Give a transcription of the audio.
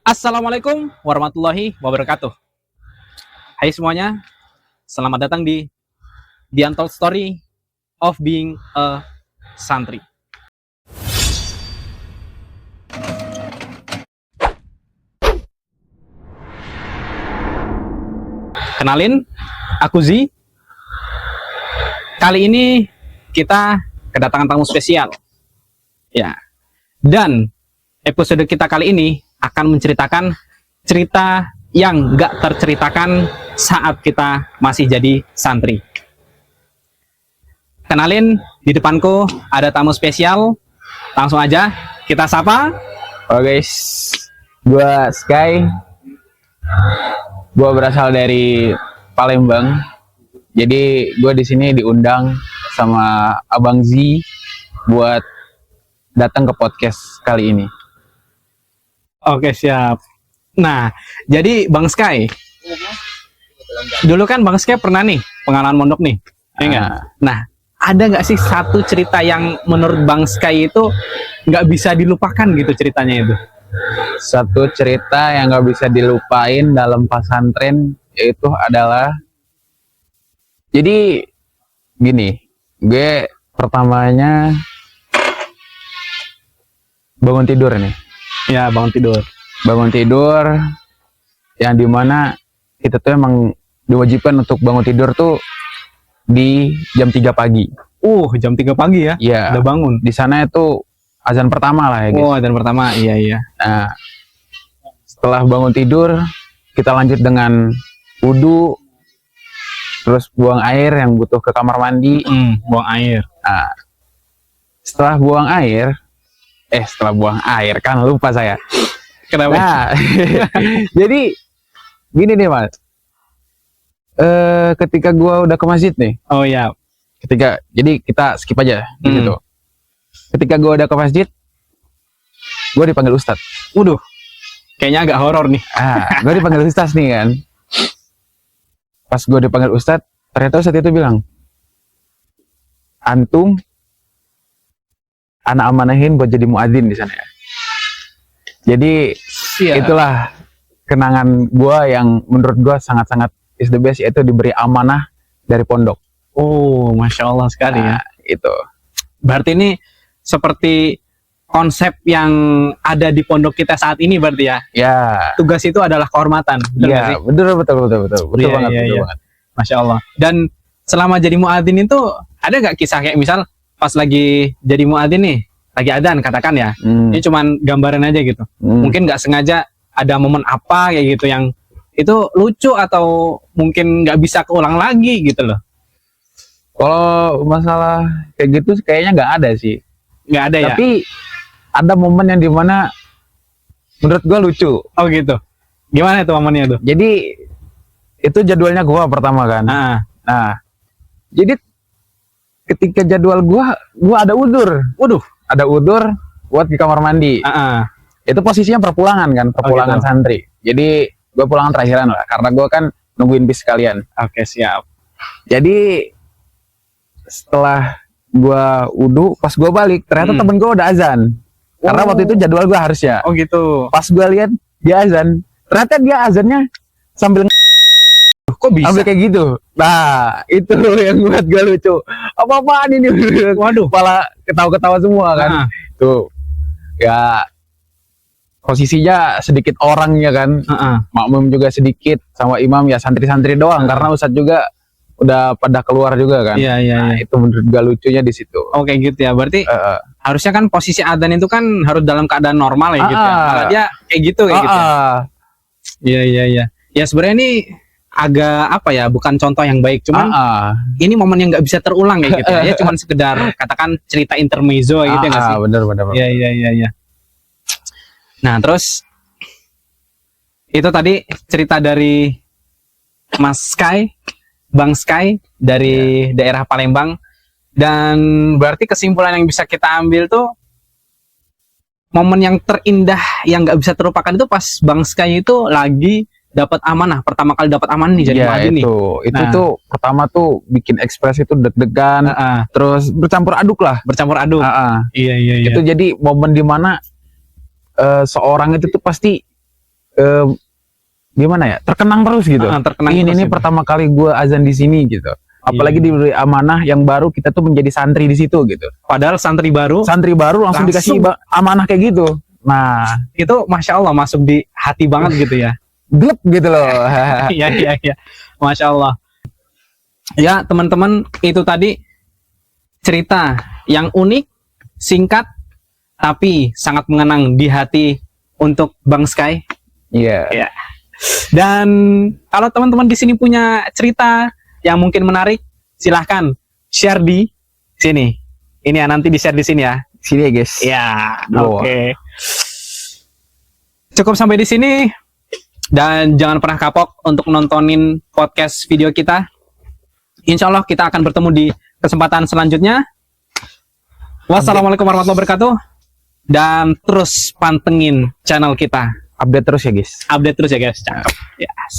Assalamualaikum warahmatullahi wabarakatuh. Hai semuanya, selamat datang di The Untold Story of Being a Santri. Kenalin, aku Zi. Kali ini kita kedatangan tamu spesial. Ya. Dan episode kita kali ini akan menceritakan cerita yang gak terceritakan saat kita masih jadi santri. Kenalin, di depanku ada tamu spesial. Langsung aja kita sapa. Halo guys, gua Sky. Gua berasal dari Palembang. Jadi gua di sini diundang sama Abang Z buat datang ke podcast kali ini. Oke, siap. Nah, jadi Bang Sky, dulu kan Bang Sky pernah nih pengalaman mondok nih, ya nggak? Nah, ada nggak sih satu cerita yang menurut Bang Sky itu nggak bisa dilupakan gitu ceritanya itu? Satu cerita yang gak bisa dilupain dalam pesantren yaitu adalah, jadi gini, gue pertamanya bangun tidur nih. Ya, bangun tidur. Bangun tidur yang dimana kita tuh emang diwajibkan untuk bangun tidur tuh di jam 3 pagi. Jam 3 pagi ya? Iya. Udah bangun. Di sana itu azan pertama lah ya guys. Azan pertama, iya. Nah, setelah bangun tidur kita lanjut dengan wudhu, terus buang air yang butuh ke kamar mandi. Buang air. Nah, setelah buang air kan lupa saya. Kenapa? Nah, jadi gini nih mas, ketika gua udah ke masjid nih, Oh ya. jadi kita skip aja gitu. Ketika gua udah ke masjid, gua dipanggil ustadz. Waduh, kayaknya agak horor nih. Gua dipanggil ustadz nih kan. Pas gua dipanggil ustadz, ternyata ustadz itu bilang, antum anak amanahin buat jadi muadzin di sana ya. Jadi itulah kenangan gua yang menurut gua sangat-sangat is the best, yaitu diberi amanah dari pondok. Masya Allah sekali ya. Itu. Berarti ini seperti konsep yang ada di pondok kita saat ini berarti ya. Ya. Tugas itu adalah kehormatan. Iya, betul banget. Masya Allah. Dan selama jadi muadzin itu ada nggak kisah kayak misal pas lagi jadi muadzin nih, lagi adzan katakan ya, ini cuman gambaran aja gitu. Mungkin nggak sengaja ada momen apa kayak gitu yang itu lucu atau mungkin nggak bisa keulang lagi gitu loh. Kalau masalah kayak gitu kayaknya nggak ada sih. Nggak ada ya? Tapi ada momen yang dimana menurut gua lucu. Oh gitu. Gimana itu momennya tuh? Jadi itu jadwalnya gua pertama kan. Nah, jadi ketika jadwal gua ada udur. Waduh, ada udur buat di kamar mandi. Itu posisinya perpulangan kan, perpulangan gitu. Santri. Jadi gue pulangan terakhiran lah, karena gue kan nungguin bis sekalian. Oke, siap. Jadi setelah gue wudhu, pas gue balik ternyata temen gue udah azan. Karena waktu itu jadwal gue harusnya. Oh gitu. Pas gue lihat dia azan, ternyata dia azannya sambil kok bisa? Sambil kayak gitu. Nah, itu yang buat gue lucu. Apa-apaan ini? Waduh, malah ketawa-ketawa semua kan. Tuh. Ya posisinya sedikit orangnya kan. Makmum juga sedikit, sama imam ya santri-santri doang karena ustadz juga udah pada keluar juga kan. Iya. Itu menurut gue lucunya di situ. Oke gitu ya. Berarti harusnya kan posisi adzan itu kan harus dalam keadaan normal ya gitu ya. Malah dia kayak gitu gitu. Iya. Ya sebenarnya ini agak apa ya, bukan contoh yang baik, cuman ini momen yang nggak bisa terulang kayak gitu ya, cuman sekedar katakan cerita intermezzo gitu ya nggak sih? Bener. Iya. Nah terus itu tadi cerita dari Mas Sky, Bang Sky dari daerah Palembang, dan berarti kesimpulan yang bisa kita ambil tuh momen yang terindah yang nggak bisa terlupakan itu pas Bang Sky itu lagi dapat amanah, pertama kali dapat amanah nih jadi muadzin nih. Itu tuh pertama tuh bikin ekspresi tuh deg-degan, terus bercampur aduk lah. Iya. Itu jadi momen dimana seorang itu tuh pasti gimana ya, terkenang terus gitu. Terkenang ini terus gitu. pertama kali gue azan di sini gitu. Apalagi diberi amanah yang baru, kita tuh menjadi santri di situ gitu. Padahal santri baru langsung dikasih amanah kayak gitu. Nah, itu Masya Allah masuk di hati banget gitu ya. Glep gitu loh. Iya. Masya Allah. Ya teman-teman, itu tadi cerita yang unik, singkat, tapi sangat mengenang di hati untuk Bang Sky. Iya. Ya. Dan kalau teman-teman di sini punya cerita yang mungkin menarik, silahkan share di sini. Ini ya, nanti di share di sini ya. Sini ya guys. Ya, oke. Cukup sampai di sini. Dan jangan pernah kapok untuk nontonin podcast video kita. Insya Allah kita akan bertemu di kesempatan selanjutnya. Wassalamualaikum warahmatullahi wabarakatuh. Dan terus pantengin channel kita. Update terus ya guys. Update terus ya guys. Cakep. Yes.